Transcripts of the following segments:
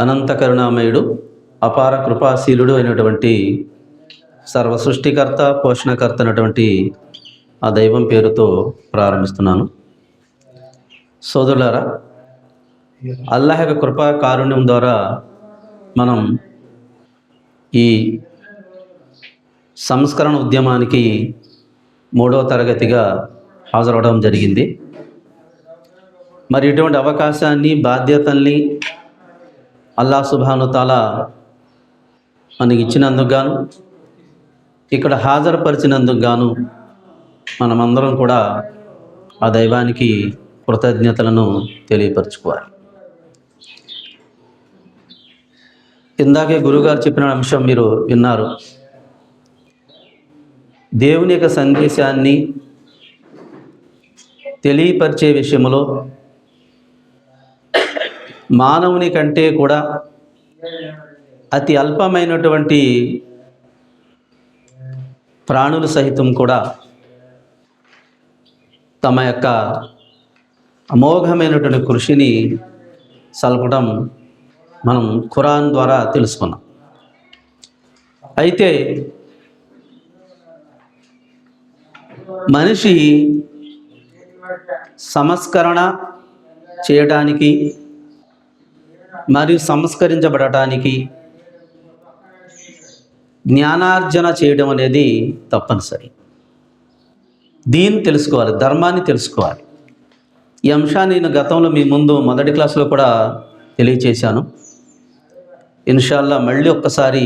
అనంత కరుణామయుడు, అపార కృపాశీలుడు అయినటువంటి సర్వ సృష్టికర్త, పోషణకర్త అయినటువంటి ఆ దైవం పేరుతో ప్రారంభిస్తున్నాను. సోదరులారా, అల్లాహ్ యొక్క కృపా కారుణ్యం ద్వారా మనం ఈ సంస్కరణ ఉద్యమానికి 3వ తరగతిగా హాజరవడం జరిగింది. మరి ఇటువంటి అవకాశాన్ని, బాధ్యతల్ని అల్లాహ్ సుబ్హానహు తాలా మనకి ఇచ్చినందుకు గాను, ఇక్కడ హాజరుపరిచినందుకు గాను మనమందరం కూడా ఆ దైవానికి కృతజ్ఞతలను తెలియపరచుకోవాలి. ఇందాకే గురువుగారు చెప్పిన అంశం మీరు విన్నారు. దేవుని యొక్క సందేశాన్ని తెలియపరిచే విషయంలో మానవుని కంటే కూడా అతి అల్పమైనటువంటి ప్రాణులు సహితం కూడా తమ యొక్క అమోఘమైనటువంటి కృషిని సల్పడం మనం ఖురాన్ ద్వారా తెలుసుకున్నాం. అయితే మనిషి సంస్కరణ చేయడానికి మరియు సంస్కరించబడటానికి జ్ఞానార్జన చేయడం అనేది తప్పనిసరి. దీన్ని తెలుసుకోవాలి, ధర్మాన్ని తెలుసుకోవాలి. ఈ అంశాన్ని నేను గతంలో మీ ముందు మొదటి క్లాసులో కూడా తెలియచేశాను. ఇన్షాల్లా మళ్ళీ ఒక్కసారి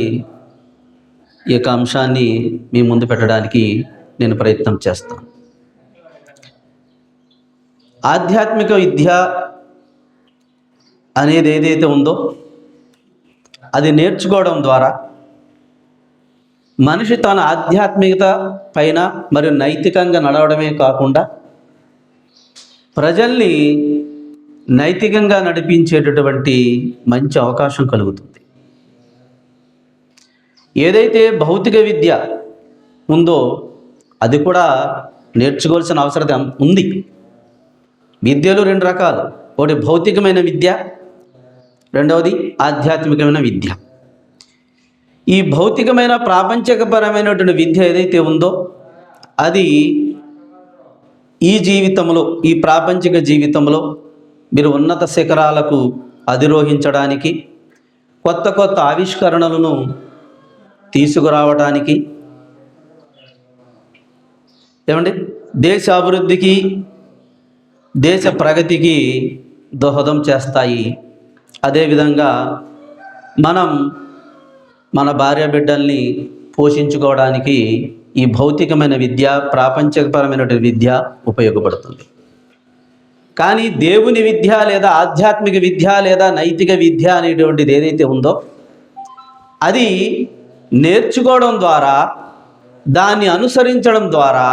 ఈ యొక్క అంశాన్ని మీ ముందు పెట్టడానికి నేను ప్రయత్నం చేస్తాను. ఆధ్యాత్మిక విద్య అనేది ఏదైతే ఉందో అది నేర్చుకోవడం ద్వారా మనిషి తన ఆధ్యాత్మికత పైన మరియు నైతికంగా నడవడమే కాకుండా ప్రజల్ని నైతికంగా నడిపించేటటువంటి మంచి అవకాశం కలుగుతుంది. ఏదైతే భౌతిక విద్య ఉందో అది కూడా నేర్చుకోవాల్సిన అవసరం ఉంది. విద్యలు 2 రకాలు, ఒకటి భౌతికమైన విద్య, రెండవది ఆధ్యాత్మికమైన విద్య. ఈ భౌతికమైన ప్రాపంచికపరమైనటువంటి విద్య ఏదైతే ఉందో అది ఈ జీవితంలో, ఈ ప్రాపంచిక జీవితంలో మీరు ఉన్నత శిఖరాలకు అధిరోహించడానికి, కొత్త కొత్త ఆవిష్కరణలను తీసుకురావడానికి, దేశ అభివృద్ధికి, దేశ ప్రగతికి దోహదం చేస్తాయి. అదేవిధంగా మనం మన భార్య బిడ్డల్ని పోషించుకోవడానికి ఈ భౌతికమైన విద్య, ప్రాపంచికపరమైనటువంటి విద్య ఉపయోగపడుతుంది. కానీ దేవుని విద్య లేదా ఆధ్యాత్మిక విద్య లేదా నైతిక విద్య అనేటువంటిది ఏదైతే ఉందో అది నేర్చుకోవడం ద్వారా, దాన్ని అనుసరించడం ద్వారా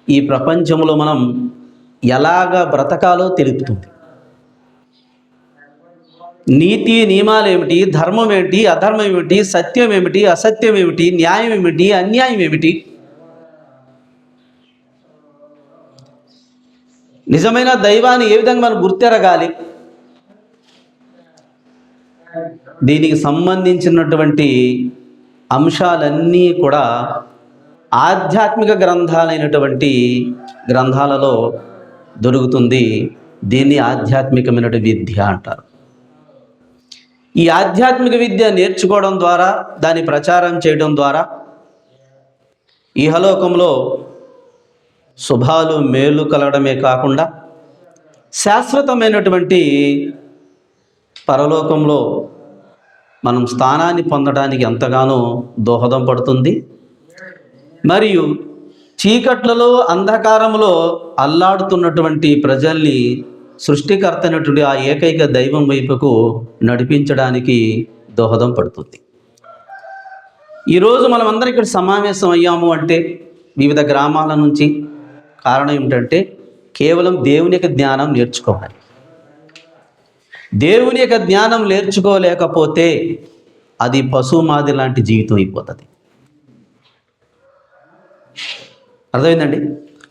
ఈ ప్రపంచంలో మనం ఎలాగ బ్రతకాలో తెలుపుతుంది. నీతి నియమాలు ఏమిటి, ధర్మం ఏమిటి, అధర్మం ఏమిటి, సత్యం ఏమిటి, అసత్యం ఏమిటి, న్యాయం ఏమిటి, అన్యాయం ఏమిటి, నిజమైన దైవాన్ని ఏ విధంగా మనం గుర్తెరగాలి, దీనికి సంబంధించినటువంటి అంశాలన్నీ కూడా ఆధ్యాత్మిక గ్రంథాలైనటువంటి గ్రంథాలలో దొరుకుతుంది. దీన్ని ఆధ్యాత్మికమైనటువంటి విద్య అంటారు. ఈ ఆధ్యాత్మిక విద్య నేర్చుకోవడం ద్వారా, దాన్ని ప్రచారం చేయడం ద్వారా ఇహలోకంలో శుభాలు మేలు కలగడమే కాకుండా శాశ్వతమైనటువంటి పరలోకంలో మనం స్థానాన్ని పొందడానికి ఎంతగానో దోహదం పడుతుంది. మరియు చీకట్లలో, అంధకారంలో అల్లాడుతున్నటువంటి ప్రజల్ని సృష్టికర్త అయినటువంటి ఆ ఏకైక దైవం వైపుకు నడిపించడానికి దోహదం పడుతుంది. ఈరోజు మనం అందరం ఇక్కడ సమావేశం అయ్యాము అంటే వివిధ గ్రామాల నుంచి. కారణం ఏమిటంటే కేవలం దేవుని యొక్క జ్ఞానం నేర్చుకోవాలి. దేవుని యొక్క జ్ఞానం నేర్చుకోలేకపోతే అది పశువు మాది లాంటి జీవితం అయిపోతుంది. అర్థమైందండి?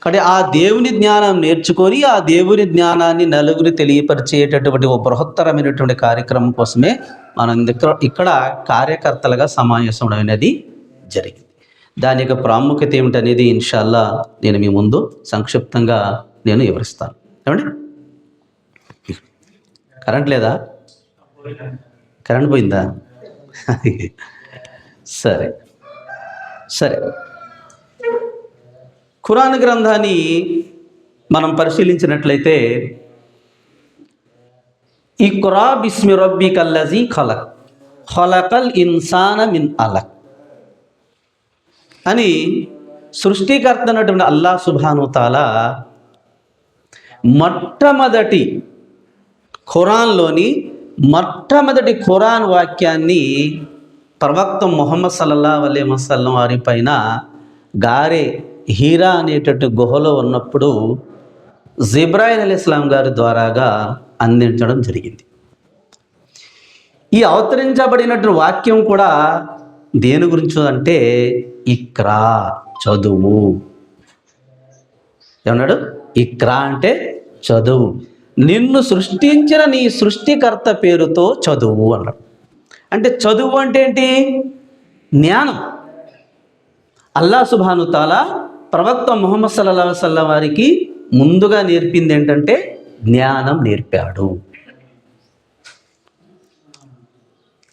కానీ ఆ దేవుని జ్ఞానం నేర్చుకొని ఆ దేవుని జ్ఞానాన్ని నలుగురు తెలియపరిచేటటువంటి ఒక బృహత్తరమైనటువంటి కార్యక్రమం కోసమే మనం ఇక్కడ కార్యకర్తలుగా సమావేశం అనేది జరిగింది. దాని యొక్క ప్రాముఖ్యత ఏమిటనేది ఇన్షాల్లా నేను మీ ముందు సంక్షిప్తంగా నేను వివరిస్తాను. ఏమండి, కరెంట్ లేదా? కరెంట్ పోయిందా? సరే సరే. ఖురాన్ గ్రంథాన్ని మనం పరిశీలించినట్లయితే ఇక్రా బిస్మి రబ్బికల్లజీ ఖలక్ ఖలకల్ ఇన్సాన మిన్ అలక్ అని సృష్టికర్త అయినటువంటి అల్లాహ్ సుబ్హానహు తాలా మొట్టమొదటి ఖురాన్లోని మొట్టమొదటి ఖురాన్ వాక్యాన్ని ప్రవక్త ముహమ్మద్ సల్లల్లాహు అలైహి వసల్లం వారి పైన గారే హీరా అనేటటువంటి గుహలో ఉన్నప్పుడు జిబ్రాయిల్ అలైహిస్సలాం గారి ద్వారాగా అందించడం జరిగింది. ఈ అవతరించబడినటువంటి వాక్యం కూడా దేని గురించి అంటే ఇక్రా, చదువు. ఏమన్నాడు? ఇక్రా అంటే చదువు, నిన్ను సృష్టించిన నీ సృష్టికర్త పేరుతో చదువు అన్నాడు. అంటే చదువు అంటే ఏంటి? జ్ఞానం. అల్లాహ్ సుబ్హానహు తాలా ప్రవక్త ముహమ్మద్ సల్లల్లాహు అలైహి వసల్లం వారికి ముందుగా నేర్పింది ఏంటంటే జ్ఞానం నేర్పాడు.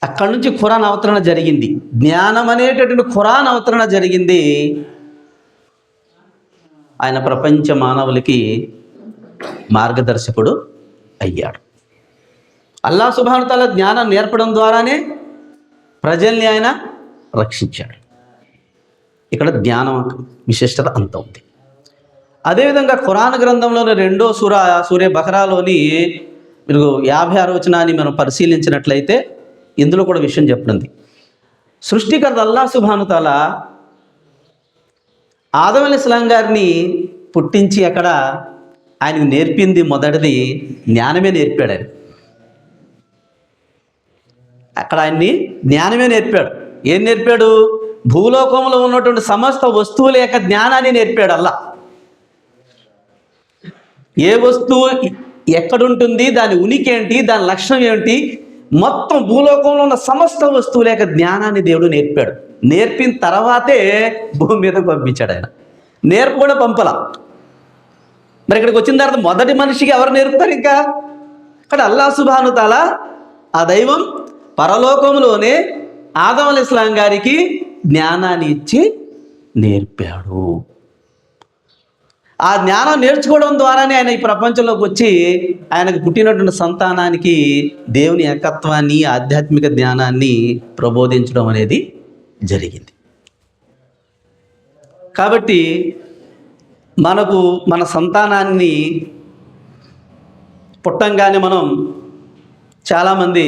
అక్కడి నుంచి ఖురాన్ అవతరణ జరిగింది. జ్ఞానం అనేటటువంటి ఖురాన్ అవతరణ జరిగింది. ఆయన ప్రపంచ మానవులకి మార్గదర్శకుడు అయ్యాడు. అల్లాహ్ సుబ్హానహు తాలా జ్ఞానం నేర్పడం ద్వారానే ప్రజల్ని ఆయన రక్షించాడు. ఇక్కడ జ్ఞానం విశిష్టత అంత ఉంది. అదేవిధంగా ఖురాన్ గ్రంథంలోని 2వ సూరే బకరాలోని మీరు 56వ వచనాన్ని మనం పరిశీలించినట్లయితే ఇందులో కూడా విషయం చెప్పనుంది. సృష్టికర్త అల్లాహ్ సుబ్హానహు తాలా ఆదం అలైహిస్సలాం గారిని పుట్టించి అక్కడ ఆయనకు నేర్పింది మొదటిది జ్ఞానమే నేర్పాడు. ఆయన అక్కడ ఆయన్ని జ్ఞానమే నేర్పాడు. ఏం నేర్పాడు? భూలోకంలో ఉన్నటువంటి సమస్త వస్తువుల యొక్క జ్ఞానాన్ని నేర్పాడు. అల్లాహ్ ఏ వస్తువు ఎక్కడుంటుంది, దాని ఉనికి ఏంటి, దాని లక్ష్యం ఏమిటి, మొత్తం భూలోకంలో ఉన్న సమస్త వస్తువుల యొక్క జ్ఞానాన్ని దేవుడు నేర్పాడు. నేర్పిన తర్వాతే భూమి మీదకు పంపించాడు. ఆయన నేర్పు కూడా పంపల. మరి ఇక్కడికి వచ్చిన తర్వాత మొదటి మనిషికి ఎవరు నేర్పుతారు? ఇంకా అక్కడ అల్లాహ్ సుబ్హానహు తాలా ఆ దైవం పరలోకంలోనే ఆదం అలైహిస్సలాం గారికి జ్ఞానాన్ని ఇచ్చి నేర్పాడు. ఆ జ్ఞానం నేర్చుకోవడం ద్వారానే ఆయన ఈ ప్రపంచంలోకి వచ్చి ఆయనకు పుట్టినటువంటి సంతానానికి దేవుని ఏకత్వాన్ని, ఆధ్యాత్మిక జ్ఞానాన్ని ప్రబోధించడం అనేది జరిగింది. కాబట్టి మనకు మన సంతానాన్ని పుట్టంగానే మనం చాలామంది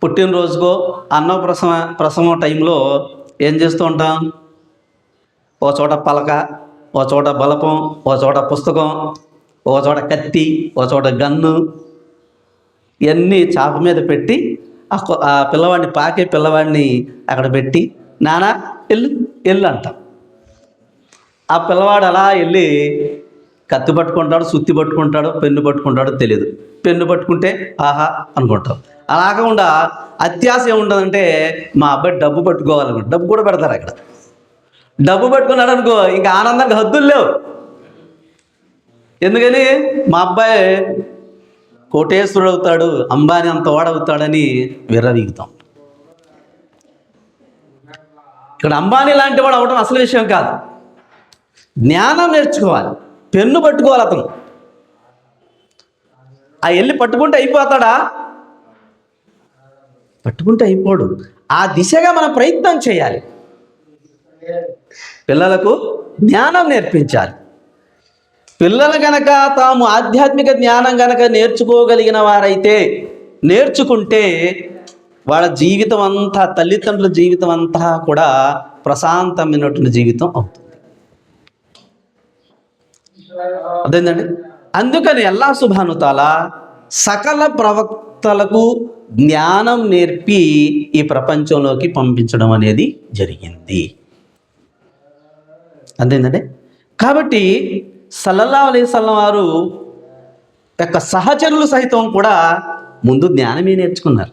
పుట్టినరోజుకో ప్రసవం టైంలో ఏం చేస్తూ ఉంటాం? ఓ చోట పలక, ఓ చోట బలపం, ఓ చోట పుస్తకం, ఓ చోట కత్తి, ఓ చోట గన్ను, ఇవన్నీ చాప మీద పెట్టి ఆ పిల్లవాడిని పాకే పిల్లవాడిని అక్కడ పెట్టి నానా ఎల్లు అంటాం. ఆ పిల్లవాడు అలా వెళ్ళి కత్తి పట్టుకుంటాడు, సుత్తి పట్టుకుంటాడు, పెన్ను పట్టుకుంటాడో తెలియదు. పెన్ను పట్టుకుంటే ఆహా అనుకుంటాం. అలా కాకుండా అత్యాశ ఏముంటుందంటే మా అబ్బాయి డబ్బు పట్టుకోవాలనుకుంటు, డబ్బు కూడా పెడతారు అక్కడ. డబ్బు పట్టుకున్నాడు అనుకో, ఇంకా ఆనందానికి హద్దులు లేవు. ఎందుకని మా అబ్బాయి కోటేశ్వరుడు అవుతాడు, అంబానీ అంత వాడవుతాడని విర్రవీగుతాం. ఇక్కడ అంబానీ లాంటి వాడు అవడం అసలు విషయం కాదు. జ్ఞానం నేర్చుకోవాలి. పెన్ను పట్టుకోవాలి. అతను ఆ వెళ్ళి పట్టుకుంటే అయిపోతాడా? పట్టుకుంటే అయిపోడు. ఆ దిశగా మనం ప్రయత్నం చేయాలి. పిల్లలకు జ్ఞానం నేర్పించాలి. పిల్లలు గనక తాము ఆధ్యాత్మిక జ్ఞానం గనక నేర్చుకోగలిగిన వారైతే, నేర్చుకుంటే వాళ్ళ జీవితం అంతా, తల్లిదండ్రుల జీవితం అంతా కూడా ప్రశాంతమైనటువంటి జీవితం అవుతుంది. అదేంటండి, అందుకని అల్లాహ్ సుబ్హానహు తాలా సకల ప్రవక్తలకు జ్ఞానం నేర్పి ఈ ప్రపంచంలోకి పంపించడం అనేది జరిగింది. అంతేందండి. కాబట్టి సల్లల్లాహు అలైహి వసల్లం వారు యొక్క సహచరులు సైతం కూడా ముందు జ్ఞానమే నేర్చుకున్నారు.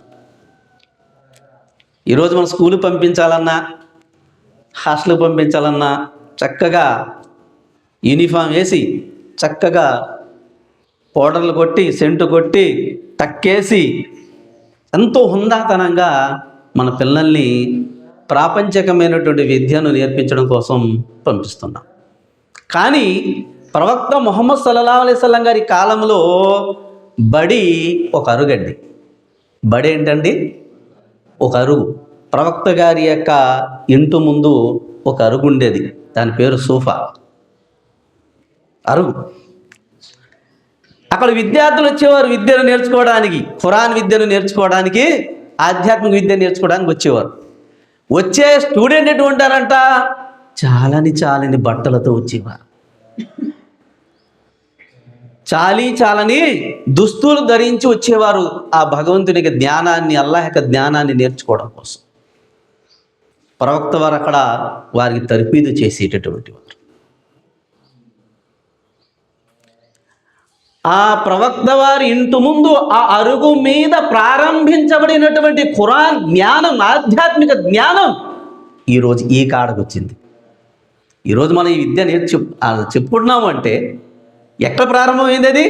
ఈరోజు మనం స్కూల్కి పంపించాలన్నా, హాస్టల్కి పంపించాలన్నా చక్కగా యూనిఫామ్ వేసి, చక్కగా పౌడర్లు కొట్టి, సెంటు కొట్టి, టక్కేసి ఎంతో హుందాతనంగా మన పిల్లల్ని ప్రాపంచికమైనటువంటి విద్యను నేర్పించడం కోసం పంపిస్తున్నాం. కానీ ప్రవక్త ముహమ్మద్ సల్లల్లాహు అలైహి వసల్లం గారి కాలంలో బడి ఒక అరుగండి. బడి ఏంటండి? ఒక అరుగు. ప్రవక్త గారి యొక్క ఇంటి ముందు ఒక అరుగు ఉండేది, దాని పేరు సోఫా, అరుగు. అక్కడ విద్యార్థులు వచ్చేవారు విద్యను నేర్చుకోవడానికి, ఖురాన్ విద్యను నేర్చుకోవడానికి, ఆధ్యాత్మిక విద్య నేర్చుకోవడానికి వచ్చేవారు. వచ్చే స్టూడెంట్ ఎటు ఉంటారంట? చాలని బట్టలతో వచ్చేవారు, చాలని దుస్తులు ధరించి వచ్చేవారు ఆ భగవంతునికి జ్ఞానాన్ని, అల్లాహ్ యొక్క జ్ఞానాన్ని నేర్చుకోవడం కోసం. ప్రవక్త వారు అక్కడ వారికి తర్ఫీదు చేసేటటువంటి వారు. ఆ ప్రవక్త వారి ఇంటి ముందు ఆ అరుగు మీద ప్రారంభించబడినటువంటి ఖురాన్ జ్ఞానం, ఆధ్యాత్మిక జ్ఞానం ఈరోజు ఈ కాడకు వచ్చింది. ఈరోజు మనం ఈ విద్య చెప్పుకుంటున్నాము అంటే ఎక్కడ ప్రారంభమైంది? అది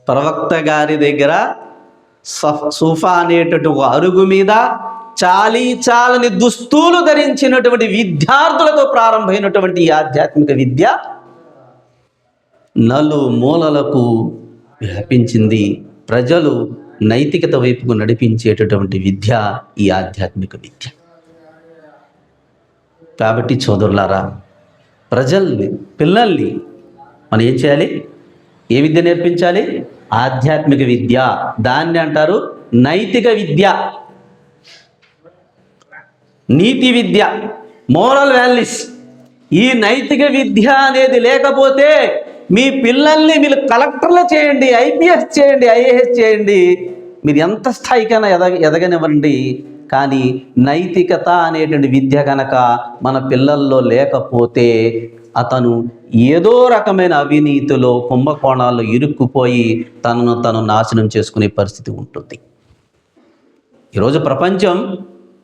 ప్రవక్త గారి దగ్గర సూఫా అనేటటువంటి ఒక అరుగు మీద చాలని దుస్తులు ధరించినటువంటి విద్యార్థులతో ప్రారంభమైనటువంటి ఈ ఆధ్యాత్మిక విద్య నలుమూలలకు వ్యాపించింది. ప్రజలు నైతికత వైపుకు నడిపించేటటువంటి విద్య ఈ ఆధ్యాత్మిక విద్య. కాబట్టి సోదరులారా, ప్రజల్ని, పిల్లల్ని మనం ఏం చేయాలి? ఏ విద్య నేర్పించాలి? ఆధ్యాత్మిక విద్య. దాన్ని అంటారు నైతిక విద్య, నీతి విద్య, మోరల్ వాల్యూస్. ఈ నైతిక విద్య అనేది లేకపోతే మీ పిల్లల్ని మీరు కలెక్టర్లు చేయండి, ఐపీఎస్ చేయండి, ఐఏఎస్ చేయండి, మీరు ఎంత స్థాయికైనా ఎదగనివ్వండి, కానీ నైతికత అనేటువంటి విద్య కనుక మన పిల్లల్లో లేకపోతే అతను ఏదో రకమైన అవినీతిలో, కుంభకోణాల్లో ఇరుక్కుపోయి తను నాశనం చేసుకునే పరిస్థితి ఉంటుంది. ఈరోజు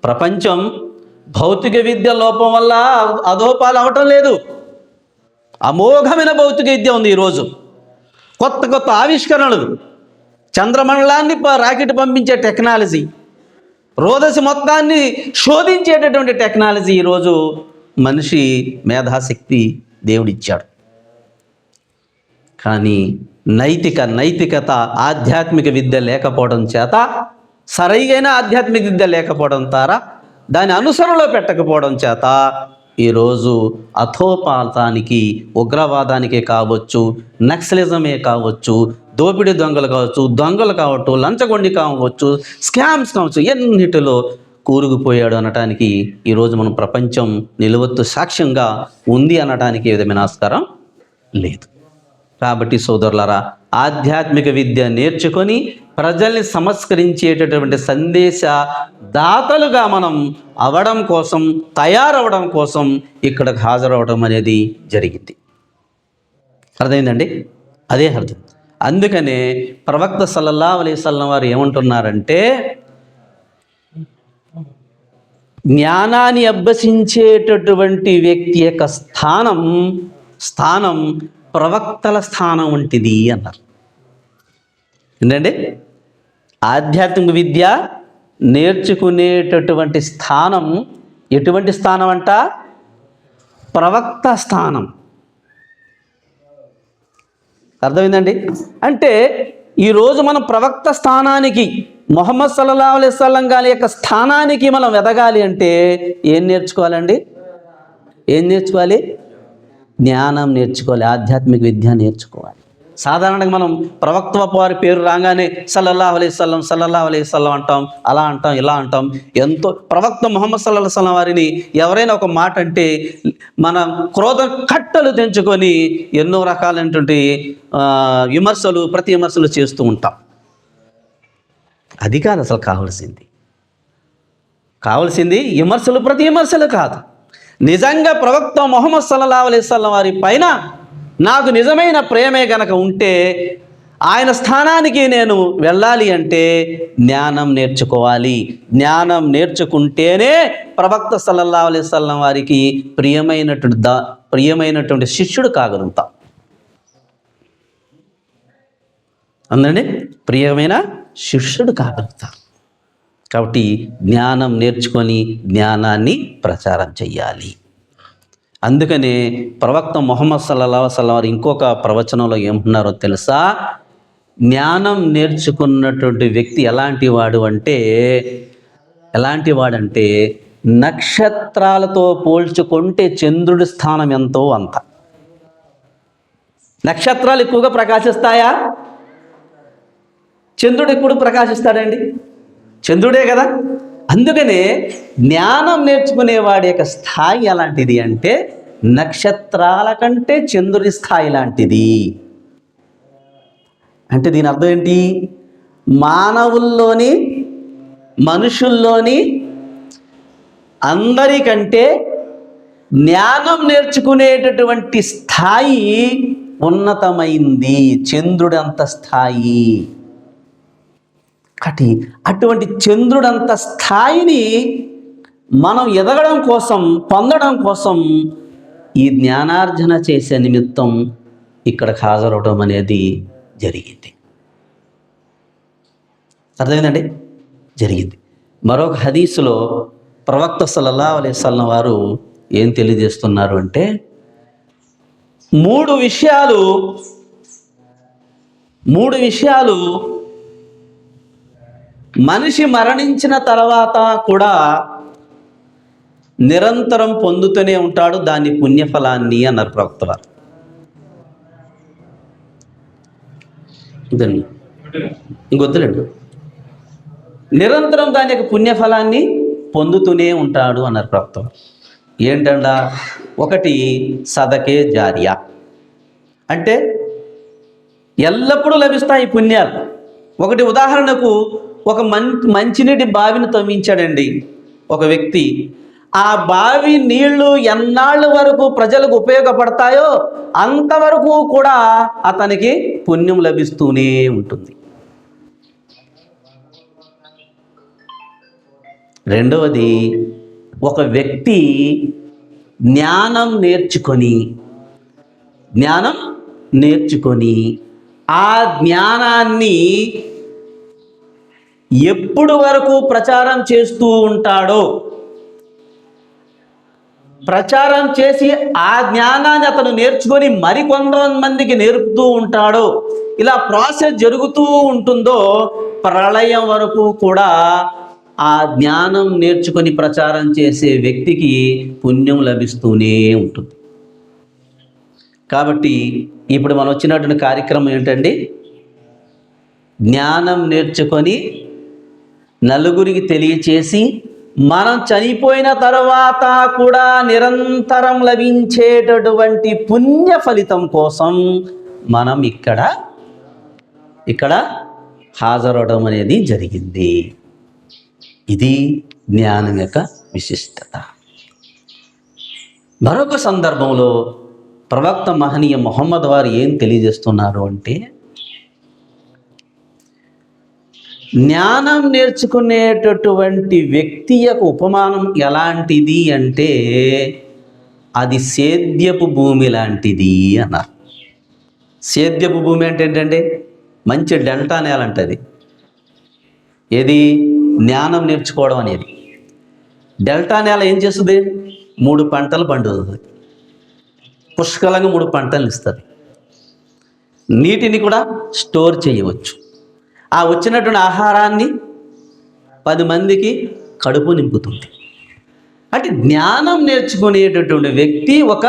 ప్రపంచం భౌతిక విద్య లోపం వల్ల అధోపాలు అవటం లేదు. అమోఘమైన భౌతిక విద్య ఉంది ఈరోజు. కొత్త ఆవిష్కరణలు, చంద్రమండలాన్ని రాకెట్ పంపించే టెక్నాలజీ, రోదసి మొత్తాన్ని శోధించేటటువంటి టెక్నాలజీ ఈరోజు మనిషి మేధాశక్తి దేవుడిచ్చాడు. కానీ నైతికత, ఆధ్యాత్మిక విద్య లేకపోవడం చేత, సరైన ఆధ్యాత్మిక విద్య లేకపోవడం ద్వారా, దాని అనుసరణలో పెట్టకపోవడం చేత ఈరోజు అధోపాతానికి, ఉగ్రవాదానికే కావచ్చు, నక్సలిజమే కావచ్చు, దోపిడీ దొంగలు కావచ్చు, దొంగలు కావచ్చు, లంచగొండి కావచ్చు, స్కామ్స్ కావచ్చు, ఎన్నిటిలో కూరుకుపోయాడు అనటానికి ఈరోజు మనం ప్రపంచం నిలువెత్తు సాక్ష్యంగా ఉంది అనటానికి ఏ విధమైన ఆస్కారం లేదు. కాబట్టి సోదరులారా, ఆధ్యాత్మిక విద్య నేర్చుకొని ప్రజల్ని సంస్కరించేటటువంటి సందేశ దాతలుగా మనం అవడం కోసం, తయారవడం కోసం ఇక్కడికి హాజరవడం అనేది జరిగింది. అర్థమైందండి? అదే అర్థం. అందుకనే ప్రవక్త సల్లల్లాహు అలైహి వసల్లం వారు ఏమంటున్నారంటే, జ్ఞానాన్ని అభ్యసించేటటువంటి వ్యక్తి యొక్క స్థానం ప్రవక్తల స్థానం వంటిది అన్నారు. ఏంటంటే ఆధ్యాత్మిక విద్య నేర్చుకునేటటువంటి స్థానం ఎటువంటి స్థానం అంట? ప్రవక్త స్థానం. అర్థమైందండి? అంటే ఈరోజు మనం ప్రవక్త స్థానానికి, ముహమ్మద్ సల్లల్లాహు అలైహి వసల్లం గారి యొక్క స్థానానికి మనం ఎదగాలి అంటే ఏం నేర్చుకోవాలండి? ఏం నేర్చుకోవాలి? జ్ఞానం నేర్చుకోవాలి, ఆధ్యాత్మిక విద్య నేర్చుకోవాలి. సాధారణంగా మనం ప్రవక్త వారి పేరు రాగానే సల్లల్లాహు అలైహి వసల్లం అంటాం, అలా అంటాం, ఇలా అంటాం. ఎంతో ప్రవక్త ముహమ్మద్ సల్లల్లాహు అలైహి వసల్లం వారిని ఎవరైనా ఒక మాట అంటే మన క్రోధం కట్టలు తెంచుకొని ఎన్నో రకాలైనటువంటి ప్రతి విమర్శలు చేస్తూ ఉంటాం. అది కాదు అసలు కావాల్సింది. విమర్శలు ప్రతి విమర్శలు కాదు. నిజంగా ప్రవక్త ముహమ్మద్ సల్లల్లాహు అలైహి వసల్లం వారి పైన నాకు నిజమైన ప్రేమే గనక ఉంటే ఆయన స్థానానికి నేను వెళ్ళాలి అంటే జ్ఞానం నేర్చుకోవాలి. జ్ఞానం నేర్చుకుంటేనే ప్రవక్త సల్లల్లాహు అలైహి వసల్లం వారికి ప్రియమైనటువంటి శిష్యుడు కాగలుగుతాం. అందుకని ప్రియమైన శిష్యుడు కాగలుగుతాం. కాబట్టి జ్ఞానం నేర్చుకొని జ్ఞానాన్ని ప్రచారం చెయ్యాలి. అందుకనే ప్రవక్త ముహమ్మద్ సల్లల్లాహు అలైహి వసల్లం వారు ఇంకొక ప్రవచనంలో ఏమంటున్నారో తెలుసా? జ్ఞానం నేర్చుకున్నటువంటి వ్యక్తి ఎలాంటి వాడంటే నక్షత్రాలతో పోల్చుకుంటే చంద్రుడి స్థానం ఎంతో అంత. నక్షత్రాలు ఎక్కువగా ప్రకాశిస్తాయా? చంద్రుడు ఎప్పుడు ప్రకాశిస్తాడండి? చంద్రుడే కదా. అందుకనే జ్ఞానం నేర్చుకునేవాడి యొక్క స్థాయి ఎలాంటిది అంటే నక్షత్రాల కంటే చంద్రుడి స్థాయి లాంటిది. అంటే దీని అర్థం ఏంటి? మనుషుల్లోని అందరికంటే జ్ఞానం నేర్చుకునేటటువంటి స్థాయి ఉన్నతమైంది, చంద్రుడంత స్థాయి. కాబట్టి అటువంటి చంద్రుడంత స్థాయిని మనం ఎదగడం కోసం, పొందడం కోసం ఈ జ్ఞానార్జన చేసే నిమిత్తం ఇక్కడికి హాజరవడం అనేది జరిగింది. అర్థమైందండి? జరిగింది. మరొక హదీసులో ప్రవక్త సల్లల్లాహు అలైహి వసల్లం వారు ఏం తెలియజేస్తున్నారు అంటే మూడు విషయాలు మనిషి మరణించిన తర్వాత కూడా నిరంతరం పొందుతూనే ఉంటాడు దాని పుణ్యఫలాన్ని అన్నారు ప్రవక్త వారు. ఇంకొద్దులేండి. నిరంతరం దాని యొక్క పుణ్యఫలాన్ని పొందుతూనే ఉంటాడు అన్నారు ప్రవక్త వారు. ఏంటండా? ఒకటి సదకే జారియా, అంటే ఎల్లప్పుడూ లభిస్తాయి ఈ పుణ్యాలు. ఒకటి ఉదాహరణకు ఒక మంచినీటి బావిని తవ్వించాడండి ఒక వ్యక్తి. ఆ బావి నీళ్లు ఎన్నాళ్ళ వరకు ప్రజలకు ఉపయోగపడతాయో అంతవరకు కూడా అతనికి పుణ్యం లభిస్తూనే ఉంటుంది. రెండవది, ఒక వ్యక్తి జ్ఞానం నేర్చుకొని ఆ జ్ఞానాన్ని ఎప్పుడు వరకు ప్రచారం చేస్తూ ఉంటాడో, ప్రచారం చేసి ఆ జ్ఞానాన్ని అతను నేర్చుకొని మరికొంతమందికి నేర్పుతూ ఉంటాడో, ఇలా ప్రాసెస్ జరుగుతూ ఉంటుందో ప్రళయం వరకు కూడా ఆ జ్ఞానం నేర్చుకొని ప్రచారం చేసే వ్యక్తికి పుణ్యం లభిస్తూనే ఉంటుంది. కాబట్టి ఇప్పుడు మనం వచ్చినటువంటి కార్యక్రమం ఏంటండి? జ్ఞానం నేర్చుకొని నలుగురికి తెలియచేసి మనం చనిపోయిన తర్వాత కూడా నిరంతరం లభించేటటువంటి పుణ్య ఫలితం కోసం మనం ఇక్కడ హాజరవడం అనేది జరిగింది. ఇది జ్ఞానం యొక్క విశిష్టత. మరొక సందర్భంలో ప్రవక్త మహనీయ ముహమ్మద్ వారు ఏం తెలియజేస్తున్నారు అంటే జ్ఞానం నేర్చుకునేటటువంటి వ్యక్తి యొక్క ఉపమానం ఎలాంటిది అంటే అది సేద్యపు భూమి లాంటిది అన్నారు. సేద్యపు భూమి అంటే ఏంటంటే మంచి డెల్టా నేల అంటది. ఏది? జ్ఞానం నేర్చుకోవడం అనేది. డెల్టా నేల ఏం చేస్తుంది? 3 పంటలు పండుతుంది, పుష్కలంగా 3 పంటలు ఇస్తుంది. నీటిని కూడా స్టోర్ చేయవచ్చు. ఆ వచ్చినటువంటి ఆహారాన్ని 10 మందికి కడుపు నింపుతుంది. అంటే జ్ఞానం నేర్చుకునేటటువంటి వ్యక్తి ఒక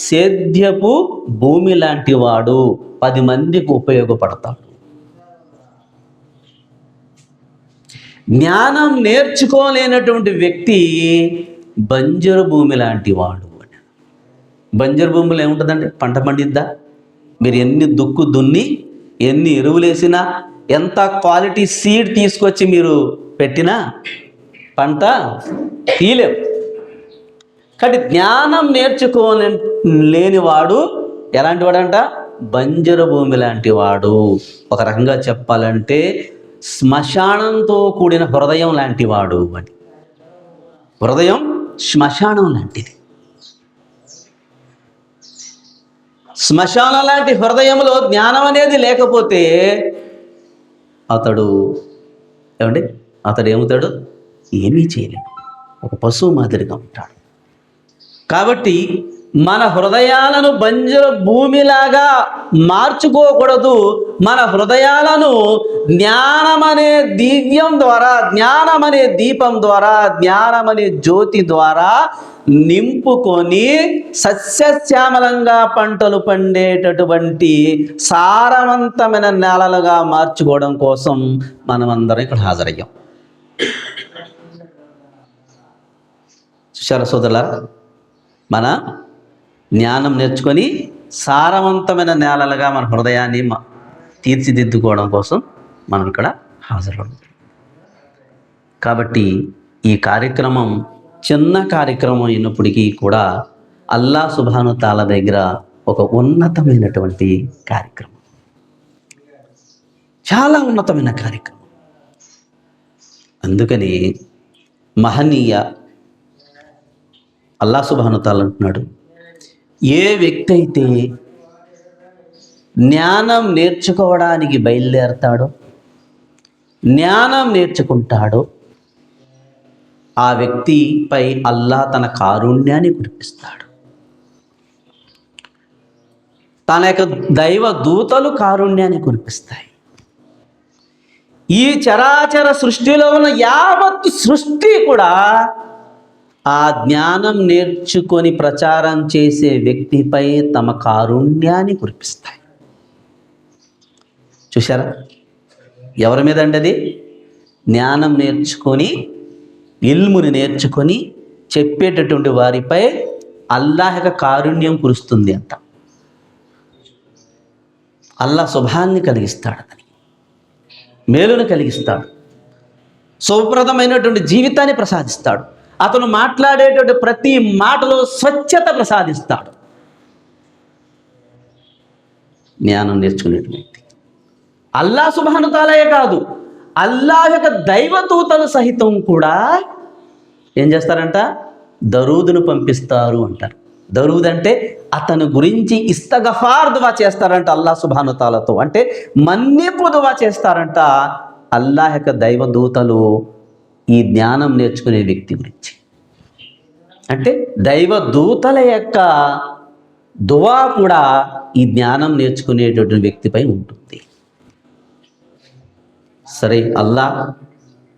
సేద్యపు భూమి లాంటి వాడు, 10 మందికి ఉపయోగపడతాడు. జ్ఞానం నేర్చుకోలేనటువంటి వ్యక్తి బంజరు భూమి లాంటి వాడు. బంజరు భూమిలో ఏముంటుందండి? పంట పండిద్దా? మీరు ఎన్ని దున్ని ఎన్ని ఎరువులు వేసినా, ఎంత క్వాలిటీ సీడ్ తీసుకొచ్చి మీరు పెట్టినా పంట తీయలేవు. కాబట్టి జ్ఞానం నేర్చుకోని లేనివాడు ఎలాంటి వాడంట? బంజరు భూమి లాంటి వాడు. ఒక రకంగా చెప్పాలంటే శ్మశానంతో కూడిన హృదయం లాంటి వాడు అని. హృదయం శ్మశానం లాంటిది. శ్మశానం లాంటి హృదయంలో జ్ఞానం అనేది లేకపోతే అతడు ఏమవుతాడు? ఏమీ చేయలేడు. ఒక పశువు మాదిరిగా ఉంటాడు. కాబట్టి మన హృదయాలను బంజరు భూమిలాగా మార్చుకోకూడదు. మన హృదయాలను జ్ఞానమనే దివ్యం ద్వారా, జ్ఞానమనే దీపం ద్వారా, జ్ఞానమనే జ్యోతి ద్వారా నింపుకొని సస్యశ్యామలంగా పంటలు పండేటటువంటి సారవంతమైన నేలలుగా మార్చుకోవడం కోసం మనమందరం ఇక్కడ హాజరయ్యాం. చూశారా సోదరులారా? మన జ్ఞానం నేర్చుకొని సారవంతమైన నేలలుగా మన హృదయాన్ని తీర్చిదిద్దుకోవడం కోసం మనం ఇక్కడ హాజరవుతాం. కాబట్టి ఈ కార్యక్రమం చిన్న కార్యక్రమం అయినప్పటికీ కూడా అల్లా సుబ్హానహు తాలా దగ్గర ఒక ఉన్నతమైనటువంటి కార్యక్రమం, చాలా ఉన్నతమైన కార్యక్రమం. అందుకని మహనీయ అల్లా సుబ్హానహు తాలా అంటున్నాడు, ఏ వ్యక్తి అయితే జ్ఞానం నేర్చుకోవడానికి బయలుదేరతాడో, జ్ఞానం నేర్చుకుంటాడో, ఆ వ్యక్తిపై అల్లా తన కారుణ్యాన్ని కురిపిస్తాడు. తన యొక్క దైవ దూతలు కారుణ్యాన్ని కురిపిస్తాయి. ఈ చరాచర సృష్టిలో ఉన్న యావత్తు సృష్టి కూడా ఆ జ్ఞానం నేర్చుకొని ప్రచారం చేసే వ్యక్తిపై తమ కారుణ్యాన్ని కురిపిస్తాయి. చూశారా? ఎవరి మీద అండి అది? జ్ఞానం నేర్చుకొని, ఇల్ముని నేర్చుకొని చెప్పేటటువంటి వారిపై అల్లాహ్ యొక్క కారుణ్యం కురుస్తుంది అంట. అల్లాహ్ శుభాన్ని కలిగిస్తాడు, అతనికి మేలును కలిగిస్తాడు, శుభప్రదమైనటువంటి జీవితాన్ని ప్రసాదిస్తాడు. అతను మాట్లాడేటువంటి ప్రతి మాటలో స్వచ్ఛత ప్రసాదిస్తాడు. జ్ఞానం నేర్చుకునేటువంటి వ్యక్తి అల్లాహ్ సుబ్హానహు తాలాయే కాదు, అల్లాహ్ యొక్క దైవదూతలు సహితం కూడా ఏం చేస్తారంట? దరూదును పంపిస్తారు అంటారు. దరూద్ అంటే అతని గురించి ఇస్తగఫార్ దువా చేస్తారంట అల్లాహ్ సుబ్హానహు తాలాతో. అంటే మన్నిపు దువా చేస్తారంట అల్లాహ్ యొక్క దైవదూతలు ఈ జ్ఞానం నేర్చుకునే వ్యక్తి గురించి. అంటే దైవదూతల యొక్క దువా కూడా ఈ జ్ఞానం నేర్చుకునేటటువంటి వ్యక్తిపై ఉంటుంది. సరే, అల్లాహ్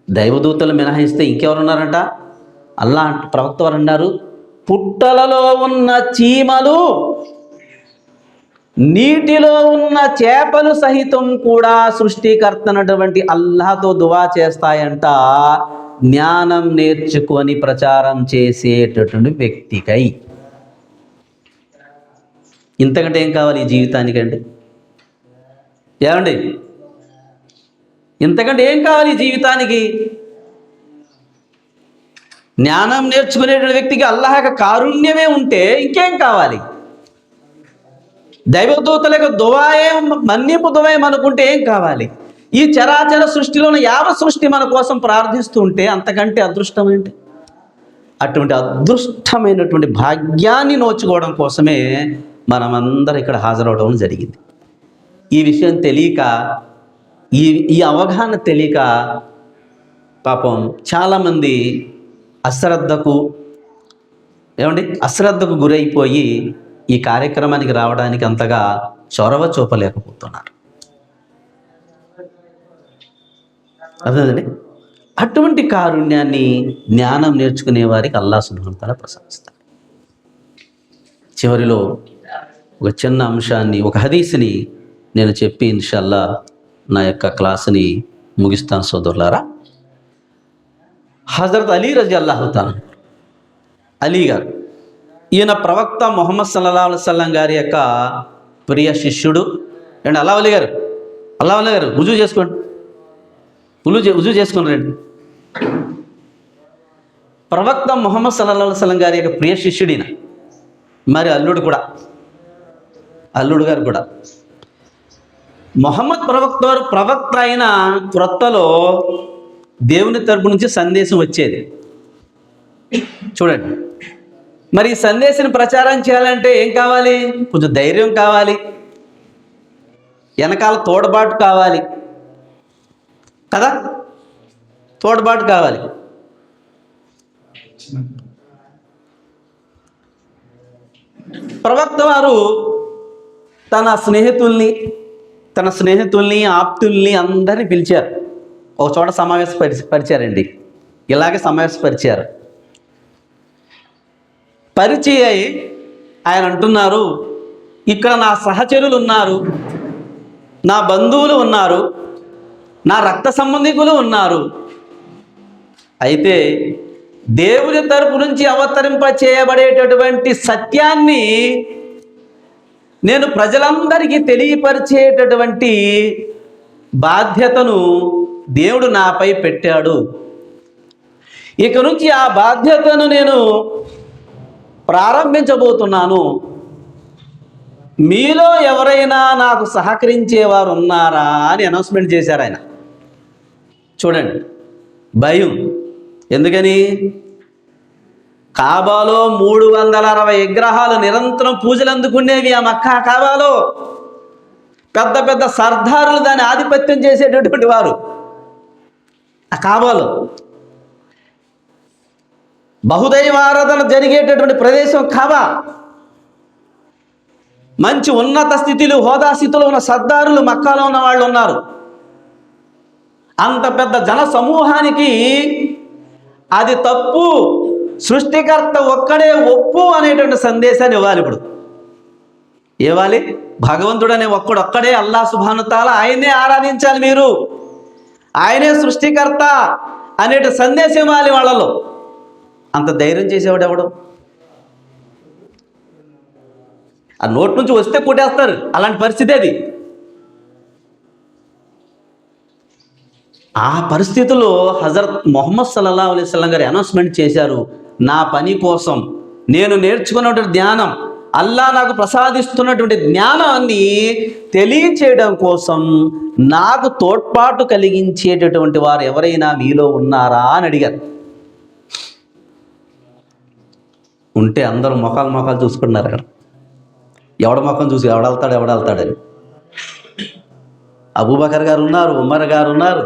దైవదూతలు మినహాయిస్తే ఇంకెవరున్నారంట? అల్లాహ్ ప్రవక్త వారు అన్నారు, పుట్టలలో ఉన్న చీమలు, నీటిలో ఉన్న చేపలు సహితం కూడా సృష్టికర్తనటువంటి అల్లాహ్తో దువా చేస్తాయంట జ్ఞానం నేర్చుకొని ప్రచారం చేసేటటువంటి వ్యక్తికై. ఇంతకంటే ఏం కావాలి ఈ జీవితానికండి? ఏమండి, ఇంతకంటే ఏం కావాలి ఈ జీవితానికి? జ్ఞానం నేర్చుకునేటువంటి వ్యక్తికి అల్లాహ్ యొక్క కారుణ్యమే ఉంటే ఇంకేం కావాలి? దైవదూతల యొక్క దువాయే మన్నిపు దువాయం అనుకుంటే ఏం కావాలి? ఈ చరాచర సృష్టిలోని యావ సృష్టి మన కోసం ప్రార్థిస్తూ ఉంటే అంతకంటే అదృష్టం ఏంటి? అటువంటి అదృష్టమైనటువంటి భాగ్యాన్ని నోచుకోవడం కోసమే మనమందరం ఇక్కడ హాజరవడం జరిగింది. ఈ విషయం తెలియక, ఈ అవగాహన తెలియక పాపం చాలామంది అశ్రద్ధకు గురైపోయి ఈ కార్యక్రమానికి రావడానికి అంతగా చొరవ చూపలేకపోతున్నారు. అదేనండి, అటువంటి కారుణ్యాన్ని జ్ఞానం నేర్చుకునే వారికి అల్లాహ్ సుబ్హానహు తాలా ప్రసాదిస్తాడు. చివరిలో ఒక చిన్న అంశాన్ని, ఒక హదీస్ని నేను చెప్పి ఇన్షాల్లా నా యొక్క క్లాసుని ముగిస్తాను సోదరులారా. హజరత్ అలీ రజియల్లాహు తాలా, అలీ గారు, ఈయన ప్రవక్త ముహమ్మద్ సల్లల్లాహు అలైహి వసల్లం గారి యొక్క ప్రియ శిష్యుడు. అండ్ అల్లా అలీ గారు రుజువు చేసుకోండి, రుజువు చేసుకుని రండి. ప్రవక్త ముహమ్మద్ సల్లల్లాహు అలైహి వసల్లం గారి యొక్క ప్రియ శిష్యుడిన, మరి అల్లుడు గారు కూడా మొహమ్మద్ ప్రవక్త అయిన క్రొత్తలో దేవుని తరపు నుంచి సందేశం వచ్చేది. చూడండి, మరి ఈ సందేశాన్ని ప్రచారం చేయాలంటే ఏం కావాలి? కొంచెం ధైర్యం కావాలి, వెనకాల తోడ్పాటు కావాలి కదా, తోడ్పాటు కావాలి. ప్రవక్త వారు తన స్నేహితుల్ని ఆప్తుల్ని అందరినీ పిలిచారు, ఒక చోట సమావేశపరిచారండి. ఇలాగే సమావేశపరిచారు. పరిచయం అయి ఆయన అంటున్నారు, ఇక్కడ నా సహచరులు ఉన్నారు, నా బంధువులు ఉన్నారు, నా రక్త సంబంధికులు ఉన్నారు. అయితే దేవుని తరపు నుంచి అవతరింప చేయబడేటటువంటి సత్యాన్ని నేను ప్రజలందరికీ తెలియపరిచేటటువంటి బాధ్యతను దేవుడు నాపై పెట్టాడు. ఇక నుంచి ఆ బాధ్యతను నేను ప్రారంభించబోతున్నాను. మీలో ఎవరైనా నాకు సహకరించేవారు ఉన్నారా అని అనౌన్స్మెంట్ చేశారు ఆయన. చూడండి, భయం. ఎందుకని? కాబాలో 360 విగ్రహాలు నిరంతరం పూజలు అందుకునేవి ఆ మక్కా కాబాలో. పెద్ద పెద్ద సర్దారులు దాన్ని ఆధిపత్యం చేసేటటువంటి వారు ఆ కాబాలో. బహుదైవారాధన జరిగేటటువంటి ప్రదేశం కాబా. మంచి ఉన్నత స్థితిలో హోదా స్థితిలో ఉన్న సర్దారులు మక్కాలో ఉన్న వాళ్ళు ఉన్నారు. అంత పెద్ద జన సమూహానికి అది తప్పు, సృష్టికర్త ఒక్కడే ఒప్పు అనేటువంటి సందేశాన్ని ఇవ్వాలి. ఇప్పుడు ఇవ్వాలి. భగవంతుడు అనే ఒక్కడే అల్లాహ్ సుబ్హానహు తఆలా, ఆయనే ఆరాధించాలి మీరు, ఆయనే సృష్టికర్త అనేటి సందేశం ఇవ్వాలి వాళ్ళలో. అంత ధైర్యం చేసేవాడు ఎవడు? ఆ నోటి నుంచి వస్తే కొట్టేస్తారు, అలాంటి పరిస్థితి అది. ఆ పరిస్థితుల్లో హజరత్ ముహమ్మద్ సల్లల్లాహు అలైహి వసల్లం గారు అనౌన్స్మెంట్ చేశారు, నా పని కోసం నేను నేర్చుకున్నటువంటి జ్ఞానం, అల్లా నాకు ప్రసాదిస్తున్నటువంటి జ్ఞానాన్ని తెలియచేయడం కోసం నాకు తోడ్పాటు కలిగించేటటువంటి వారు ఎవరైనా మీలో ఉన్నారా అని అడిగారు. ఉంటే అందరూ మొఖాలు చూసుకున్నారు అక్కడ. ఎవడ ముఖం చూసి ఎవడెళ్తాడని. అబూబకర్ గారు ఉన్నారు, ఉమర్ గారు ఉన్నారు,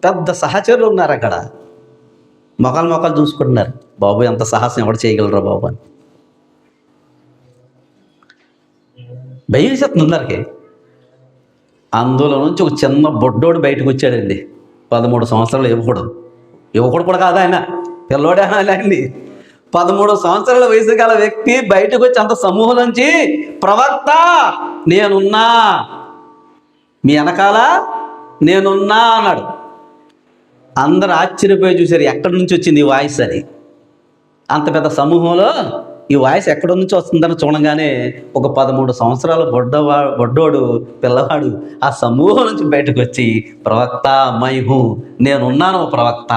పెద్ద సహచరులు ఉన్నారు అక్కడ. మొఖాలు చూసుకుంటున్నారు. బాబు ఎంత సాహసం ఎవడు చేయగలరా బాబు అని భయం చేస్తుంది అందరికి. అందులో నుంచి ఒక చిన్న బొడ్డోడు బయటకు వచ్చాడండి. 13 సంవత్సరాలు యువకుడు కూడా కాదు ఆయన, పిల్లోడే అనాలండి. 13 సంవత్సరాల వయసు గల వ్యక్తి బయటకు వచ్చి అంత సమూహం నుంచి, ప్రవక్త నేనున్నా, మీ వెనకాల నేనున్నా అన్నాడు. అందరు ఆశ్చర్యపోయి చూశారు, ఎక్కడి నుంచి వచ్చింది ఈ వాయిస్ అని. అంత పెద్ద సమూహంలో ఈ వాయిస్ ఎక్కడి నుంచి వస్తుందని చూడగానే ఒక 13 సంవత్సరాల బొడ్డోడు పిల్లవాడు ఆ సమూహం నుంచి బయటకు వచ్చి, ప్రవక్త మైహు, నేనున్నాను ప్రవక్త,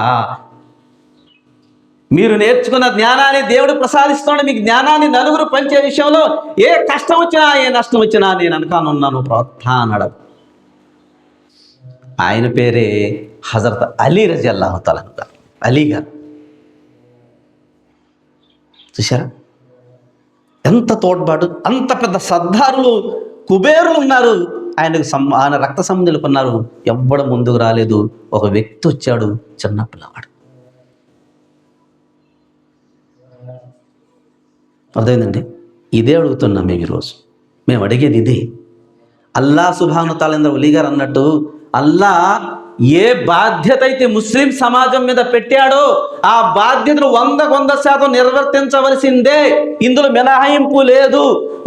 మీరు నేర్చుకున్న జ్ఞానాన్ని దేవుడు ప్రసాదిస్తున్నాడు, మీకు జ్ఞానాన్ని నలుగురు పంచే విషయంలో ఏ కష్టం వచ్చినా ఏ నష్టం వచ్చినా నేను అనుకానున్నాను ప్రవక్త అన్నాడు. ఆయన పేరే హజరత్ అలీ రజియల్లాహు తఆలా గారు. అలీ గారు చూశారా ఎంత తోడ్పాటు. అంత పెద్ద సర్దారులు కుబేరులు ఉన్నారు, ఆయన రక్త సంబంధులకు ఉన్నారు. ఎవ్వడం ముందుకు రాలేదు. ఒక వ్యక్తి వచ్చాడు, చిన్న పిల్లవాడు. అర్థమైందండి? ఇదే అడుగుతున్నాం మేము ఈరోజు. మేము అడిగేది ఇదే. అల్లా సుబ్హానహు తఆలా ఒలీ గారు అన్నట్టు, అల్లా ఏ బాధ్యత అయితే ముస్లిం సమాజం మీద పెట్టాడో ఆ బాధ్యతను 100% నిర్వర్తించవలసిందే. ఇందులో మినహాయింపు లేదు.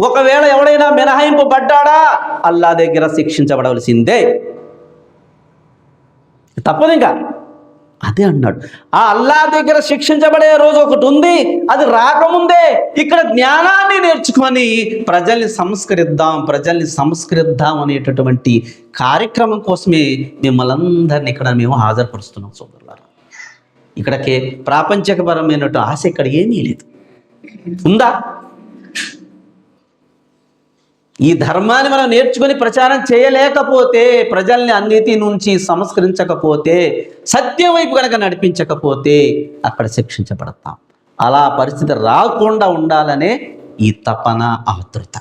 ఒకవేళ ఎవడైనా మినహాయింపు పడ్డాడా అల్లా దగ్గర శిక్షించబడవలసిందే, తప్పదు. ఇంకా అదే అన్నాడు, ఆ అల్లా దగ్గర శిక్షించబడే రోజు ఒకటి ఉంది, అది రాకముందే ఇక్కడ జ్ఞానాన్ని నేర్చుకొని ప్రజల్ని సంస్కరిద్దాం అనేటటువంటి కార్యక్రమం కోసమే మిమ్మల్ని అందరినీ ఇక్కడ మేము హాజరుపరుస్తున్నాం సోదరులారా. ఇక్కడికి ప్రాపంచికపరమైనటువంటి ఆశ ఇక్కడ ఏమీ లేదు. ఉందా? ఈ ధర్మాన్ని మనం నేర్చుకొని ప్రచారం చేయలేకపోతే, ప్రజల్ని అన్నిటి నుంచి సంస్కరించకపోతే, సత్యం వైపు కనుక నడిపించకపోతే అక్కడ శిక్షించబడతాం. అలా పరిస్థితి రాకుండా ఉండాలనే ఈ తపన, ఆతృత.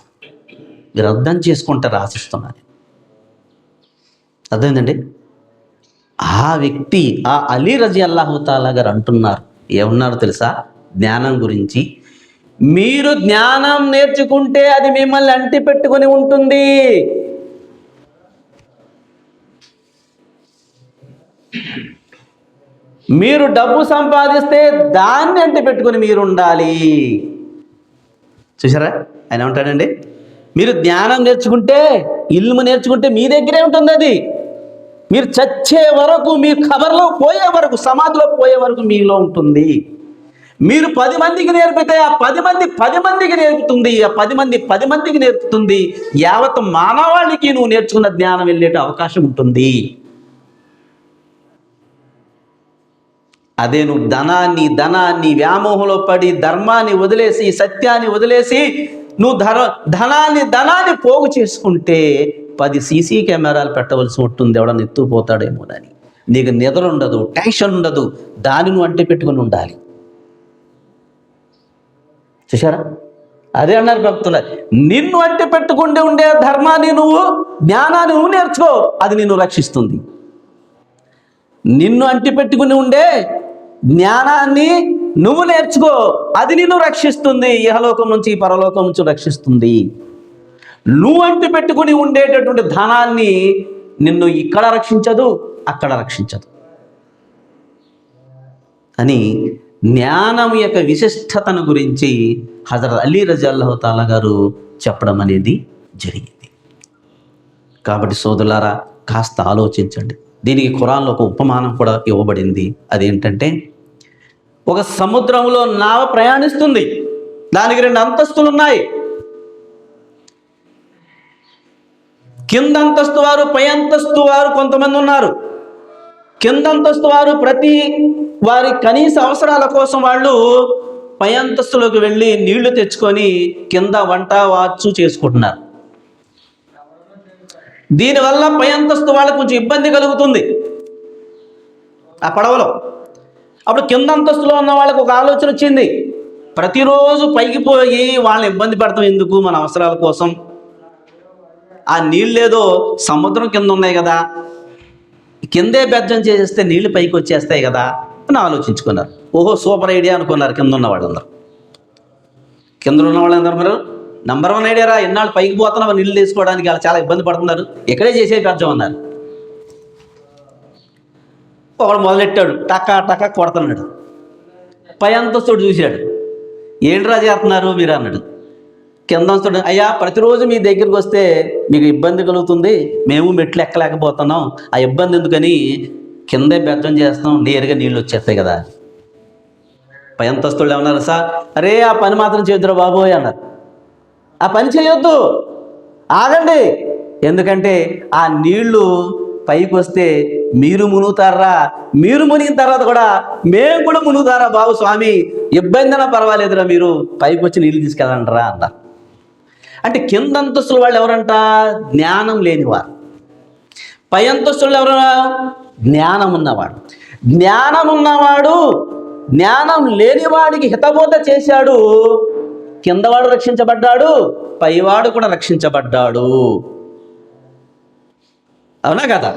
మీరు అర్థం చేసుకుంటారు ఆశిస్తున్నాను. అర్థమైందండి? ఆ వ్యక్తి, ఆ అలీ రజియల్లాహు తాలా గారు అంటున్నారు, ఏమన్నారు తెలుసా? జ్ఞానం గురించి, మీరు జ్ఞానం నేర్చుకుంటే అది మిమ్మల్ని అంటి పెట్టుకొని ఉంటుంది. మీరు డబ్బు సంపాదిస్తే దాన్ని అంటి పెట్టుకొని మీరు ఉండాలి. చూసారా ఆయన ఏమంటాడండి? మీరు జ్ఞానం నేర్చుకుంటే, ఇల్ము నేర్చుకుంటే మీ దగ్గరే ఉంటుంది అది. మీరు చచ్చే వరకు, మీ ఖబర్లో పోయే వరకు, సమాధిలో పోయే వరకు మీలో ఉంటుంది. మీరు 10 మందికి నేర్పితే ఆ 10 మంది 10 మందికి నేర్పుతుంది. ఆ 10 మంది 10 మందికి నేర్పుతుంది. యావత్ మానవాళికి నువ్వు నేర్చుకున్న జ్ఞానం వెళ్ళేట అవకాశం ఉంటుంది. అదే నువ్వు ధనాన్ని వ్యామోహంలో పడి, ధర్మాన్ని వదిలేసి, సత్యాన్ని వదిలేసి, నువ్వు ధనాన్ని పోగు చేసుకుంటే 10 సీసీ కెమెరాలు పెట్టవలసి ఉంటుంది. ఎవడన్నా ఎత్తుకుపోతాడేమోనని. నీకు నిద్ర ఉండదు, టెన్షన్ ఉండదు. దాన్ని నువ్వు అంటి పెట్టుకుని ఉండాలి. చూసారా? అదే అన్నారు భక్తులు, నిన్ను అంటి పెట్టుకుంటే ఉండే ధర్మాన్ని, నువ్వు జ్ఞానాన్ని నువ్వు నేర్చుకో, అది నిన్ను రక్షిస్తుంది. నిన్ను అంటి పెట్టుకుని ఉండే జ్ఞానాన్ని నువ్వు నేర్చుకో, అది నిన్ను రక్షిస్తుంది. ఇహలోకం నుంచి పరలోకం నుంచి రక్షిస్తుంది. నువ్వు అంటి పెట్టుకుని ఉండేటటువంటి ధనాన్ని నిన్ను ఇక్కడ రక్షించదు, అక్కడ రక్షించదు అని జ్ఞానం యొక్క విశిష్టతను గురించి హజరత్ అలీ రజియల్లాహు తాలా గారు చెప్పడం అనేది జరిగింది. కాబట్టి సోదరులారా, కాస్త ఆలోచించండి. దీనికి ఖురాన్లో ఒక ఉపమానం కూడా ఇవ్వబడింది. అదేంటంటే, ఒక సముద్రంలో నావ ప్రయాణిస్తుంది. దానికి 2 అంతస్తులు ఉన్నాయి. కింద అంతస్తు వారు, పై అంతస్తు వారు కొంతమంది ఉన్నారు. కింద అంతస్తు వారు ప్రతి వారి కనీస అవసరాల కోసం వాళ్ళు పై అంతస్తులోకి వెళ్ళి నీళ్లు తెచ్చుకొని కింద వంట వాచు చేసుకుంటున్నారు. దీనివల్ల పై అంతస్తు వాళ్ళకు కొంచెం ఇబ్బంది కలుగుతుంది ఆ పడవలో. అప్పుడు కింద అంతస్తులో ఉన్న వాళ్ళకు ఒక ఆలోచన వచ్చింది, ప్రతిరోజు పైకి పోయి వాళ్ళని ఇబ్బంది పెడతాం ఎందుకు, మన అవసరాల కోసం. ఆ నీళ్ళేదో సముద్రం కింద ఉన్నాయి కదా, కిందే బెజ్జం చేసేస్తే నీళ్లు పైకి వచ్చేస్తాయి కదా అని ఆలోచించుకున్నారు. ఓహో, సూపర్ ఐడియా అనుకున్నారు కింద ఉన్న వాళ్ళందరూ. కింద ఉన్న వాళ్ళందరూ మీరు నంబర్ 1 ఐడియా రా, ఎన్నాళ్ళు పైకి పోతున్నావు నీళ్ళు తీసుకోవడానికి, వాళ్ళు చాలా ఇబ్బంది పడుతున్నారు, ఇక్కడే చేసే బెజ్జం అన్నారు. ఒకడు మొదలెట్టాడు, టకా కొడుతున్నాడు. పై అంతస్తుడు చూశాడు, ఏంట్రా చేస్తున్నారు మీరు అన్నాడు. కింద అంతస్తుడు, అయ్యా ప్రతిరోజు మీ దగ్గరికి వస్తే మీకు ఇబ్బంది కలుగుతుంది, మేము మెట్లు ఎక్కలేకపోతున్నాం, ఆ ఇబ్బంది ఎందుకని కిందే బెజ్జం చేస్తాం, నేరుగా నీళ్ళు వచ్చేస్తాయి కదా. పై అంతస్తులు ఏమన్నారు, సార్ అరే ఆ పని మాత్రం చేద్దురా బాబోయ్ అన్నారు. ఆ పని చేయొద్దు, ఆగండి, ఎందుకంటే ఆ నీళ్లు పైకి వస్తే మీరు మునుగుతారా, మీరు మునిగిన తర్వాత కూడా మేము కూడా మునుగుతారా బాబు స్వామి, ఇబ్బంది అయినా పర్వాలేదురా, మీరు పైకి వచ్చి నీళ్ళు తీసుకెళ్ళండి రా అన్నారు. అంటే కింద అంతస్తుల వాళ్ళు ఎవరంట, జ్ఞానం లేనివారు. పై అంతస్తులు ఎవరు, జ్ఞానం ఉన్నవాడు. జ్ఞానం ఉన్నవాడు జ్ఞానం లేనివాడికి హితబోధ చేశాడు, కిందవాడు రక్షించబడ్డాడు, పైవాడు కూడా రక్షించబడ్డాడు. అవునా కదా?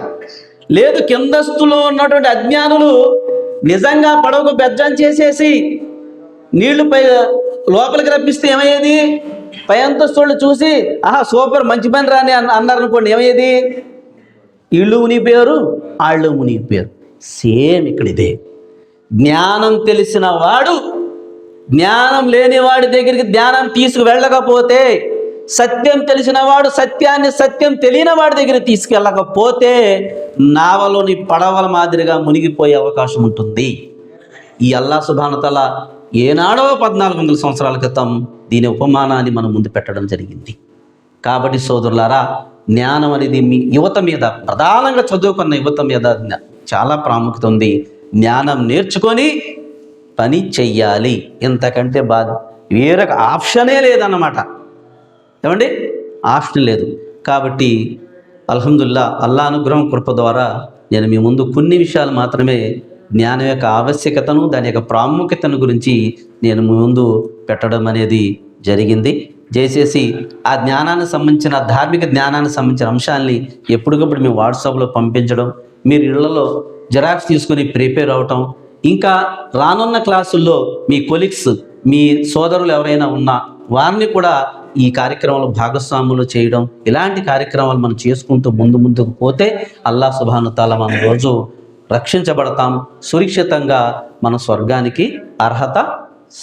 లేదు, కిందస్తులో ఉన్నటువంటి అజ్ఞానులు నిజంగా పడవకు బెజ్జం చేసేసి నీళ్లు పై లోపలికి రప్పిస్తే ఏమయ్యేది, పై అంతస్తులు చూసి ఆహా సూపర్ మంచి పని రాని అన్నారు అనుకోండి, ఏమయ్యేది, ఇళ్ళు మునిగిపోయారు, వాళ్ళు మునిగిపోయారు. సేమ్ ఇక్కడ ఇదే. జ్ఞానం తెలిసిన వాడు జ్ఞానం లేని వాడి దగ్గరికి జ్ఞానం తీసుకువెళ్ళకపోతే, సత్యం తెలిసిన వాడు సత్యం తెలియని వాడి దగ్గర తీసుకెళ్ళకపోతే నావలోని పడవల మాదిరిగా మునిగిపోయే అవకాశం ఉంటుంది. ఈ అల్లాహ్ సుబ్హానహు తఆలా ఏనాడో 1400 సంవత్సరాల క్రితం దీని ఉపమానాన్ని మన ముందు పెట్టడం జరిగింది. కాబట్టి సోదరులారా, జ్ఞానం అనేది మీ యువత మీద, ప్రధానంగా చదువుకున్న యువత మీద చాలా ప్రాముఖ్యత ఉంది. జ్ఞానం నేర్చుకొని పని చెయ్యాలి. ఇంతకంటే వేరొక ఆప్షనే లేదన్నమాట. ఏమండి, ఆప్షన్ లేదు. కాబట్టి అల్హమ్దుల్లా, అల్లా అనుగ్రహం కృప ద్వారా నేను మీ ముందు కొన్ని విషయాలు మాత్రమే జ్ఞానం యొక్క ఆవశ్యకతను, దాని యొక్క ప్రాముఖ్యతను గురించి నేను మీ ముందు పెట్టడం అనేది జరిగింది. దయచేసి ఆ జ్ఞానానికి సంబంధించిన, ధార్మిక జ్ఞానానికి సంబంధించిన అంశాలని ఎప్పటికప్పుడు మేము వాట్సాప్లో పంపించడం, మీరు ఇళ్లలో జెరాక్స్ తీసుకొని ప్రిపేర్ అవటం, ఇంకా రానున్న క్లాసుల్లో మీ కొలీగ్స్, మీ సోదరులు ఎవరైనా ఉన్నా వారిని కూడా ఈ కార్యక్రమంలో భాగస్వాములు చేయడం, ఇలాంటి కార్యక్రమాలు మనం చేసుకుంటూ ముందుకు పోతే అల్లాహ్ సుబ్హానహు తఆలా మనం రోజు రక్షించబడతాం, సురక్షితంగా మన స్వర్గానికి అర్హత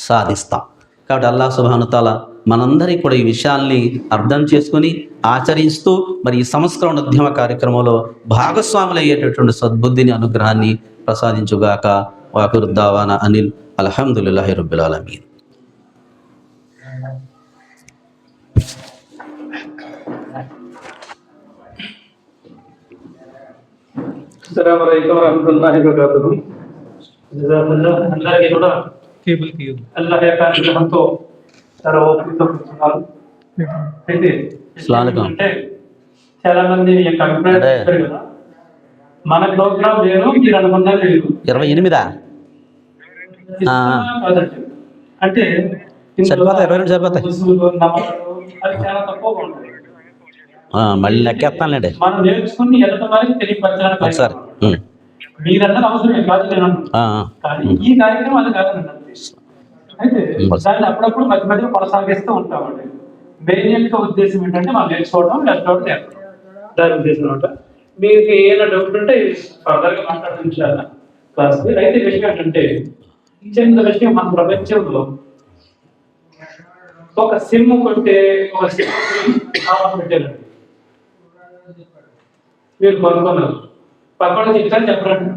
సాధిస్తాం. కాబట్టి అల్లాహ్ సుబ్హానహు తఆలా మనందరికీ కూడా ఈ విషయాల్ని అర్థం చేసుకుని ఆచరిస్తూ మరి ఈ సంస్కరణ ఉద్యమ కార్యక్రమంలో భాగస్వాములు అయ్యేటటువంటి సద్బుద్ధిని, అనుగ్రహాన్ని ప్రసాదించుగాక. వాఖిరు దావానా అనిల్ అల్హమ్దులిల్లాహి రబ్బిల్ ఆలమీన్. अस्सलाम वालेकुम रहमतुल्लाहि व बरकातुहू। జజాకల్లాహ్. అందరికీ కూడా అల్లాహ్ యొక్క అనుగ్రహంతో సర్వోపృతమవుతున్నారు. అయితే అంటే చాలా మంది యొక్క అభిప్రాయం చెప్పారు కదా, మన ప్రోగ్రామ్ వేరు, మీరు అనుకున్నది వేరు. 28 అంటే సరిపోతాయి, 22 సరిపోతాయి. అది చాలా తక్కువగా ఉంటుంది. మళ్ళీ లెక్కేస్తానులేండి మనం నేర్చుకుని ఎంత మంది తెలియపరచడానికి ఒకసారి. మీరన్నది అవసరమే కాదు నేను, కానీ ఈ కార్యక్రమం అది కాదండి. అయితే దాన్ని అప్పుడప్పుడు మధ్య మధ్య కొనసాగిస్తూ ఉంటామండి. మెయిన్ యొక్క ఉద్దేశం ఏంటంటే మనం నేర్చుకోవడం, నేర్చుకోవడం దాని ఉద్దేశం అనమాట. మీకు ఏమైనా డౌట్ ఉంటే ఫర్దర్గా మాట్లాడించాలి క్లాస్. అయితే విషయం ఏంటంటే, చిన్న విషయం, మన ప్రపంచంలో ఒక సిమ్ కొంటే ఒక సిమ్ పెట్టారండి. మీరు కొనుక్కున్నారు, పక్కన చెప్తారు చెప్పరండి.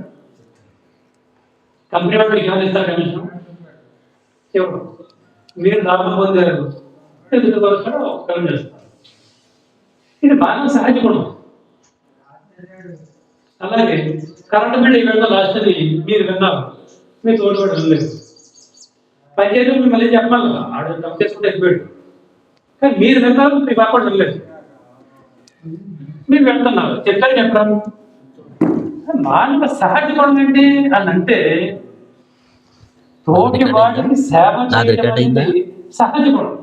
కంపెనీ వాళ్ళు ఏమైనా ఇస్తారు కమిషన్? చెప్పు. మీరు లాభం పొందారు, ఎందుకు కొనుక్కోవడం ఒక్కరు చేస్తారు. ఇది మానవ సహజ గుణం. అలాగే కరెంట్ బిల్ ఈ విధంగా లాస్ట్ అది మీరు విన్నారు, మీ తోడుబడి వెళ్ళలేదు. పంచాయతీ మీరు మళ్ళీ చెప్పాలి కదా, ఆడ తప్పు చేసుకుంటే ఎక్కిపెట్టు. కానీ మీరు విన్నారు, మీ పక్కన వెళ్ళలేదు. మీరు వెళ్తున్నారు, చెప్పారు చెప్పరాను. మానవ సహజ గుణం ఏంటి అని అంటే, తోటి వాటికి సేవ చేయడం అనేది సహజ గుణం.